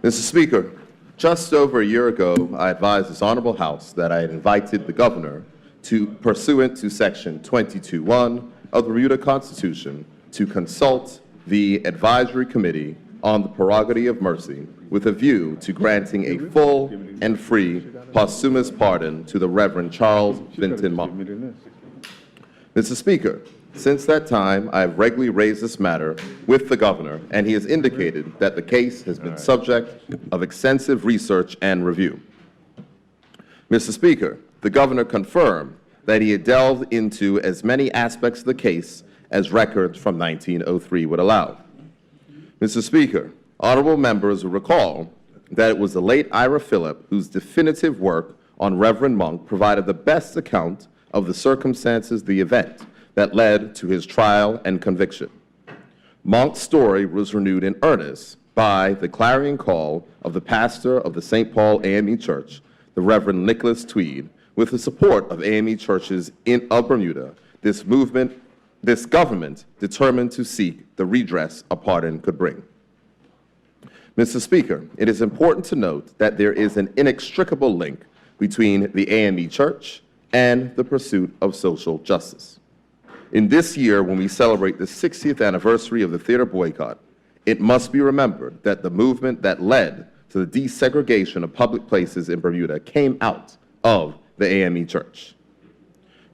Mr. Speaker, just over a year ago, I advised this Honorable House that I had invited the Governor to, pursuant to Section 22(1) of the Bermuda Constitution, to consult the Advisory Committee on the Prerogative of Mercy with a view to granting a full and free posthumous pardon to the Reverend Charles Vinton Monk. Mr. Speaker, since that time, I have regularly raised this matter with the Governor, and he has indicated that the case has been subject of extensive research and review. Mr. Speaker, the Governor confirmed that he had delved into as many aspects of the case as records from 1903 would allow. Mr. Speaker, honorable members will recall that it was the late Ira Phillip whose definitive work on Reverend Monk provided the best account of the circumstances of the event that led to his trial and conviction. Monk's story was renewed in earnest by the clarion call of the pastor of the St. Paul AME Church, the Reverend Nicholas Tweed, with the support of AME churches of Bermuda. This government determined to seek the redress a pardon could bring. Mr. Speaker, it is important to note that there is an inextricable link between the AME Church and the pursuit of social justice. In this year, when we celebrate the 60th anniversary of the theater boycott, it must be remembered that the movement that led to the desegregation of public places in Bermuda came out of the AME Church.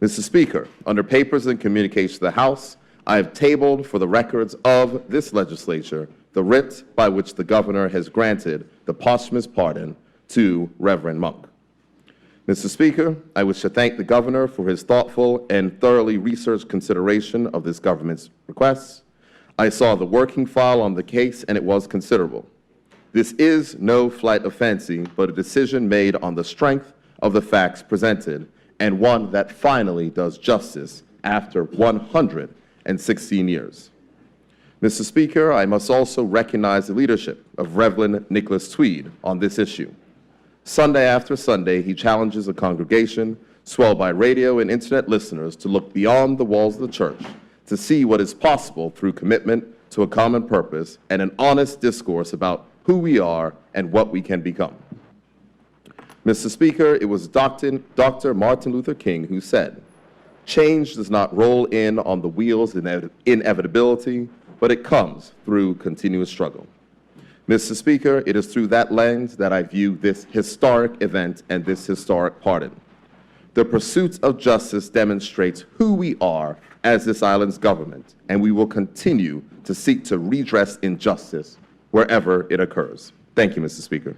Mr. Speaker, under papers and communications to the House, I have tabled for the records of this legislature the writ by which the Governor has granted the posthumous pardon to Reverend Monk. Mr. Speaker, I wish to thank the Governor for his thoughtful and thoroughly researched consideration of this government's requests. I saw the working file on the case, and it was considerable. This is no flight of fancy, but a decision made on the strength of the facts presented, and one that finally does justice after 116 years. Mr. Speaker, I must also recognize the leadership of Reverend Nicholas Tweed on this issue. Sunday after Sunday, he challenges a congregation swelled by radio and internet listeners to look beyond the walls of the church to see what is possible through commitment to a common purpose and an honest discourse about who we are and what we can become. Mr. Speaker, it was Dr. Martin Luther King who said, "Change does not roll in on the wheels of inevitability, but it comes through continuous struggle." Mr. Speaker, it is through that lens that I view this historic event and this historic pardon. The pursuit of justice demonstrates who we are as this island's government, and we will continue to seek to redress injustice wherever it occurs. Thank you, Mr. Speaker.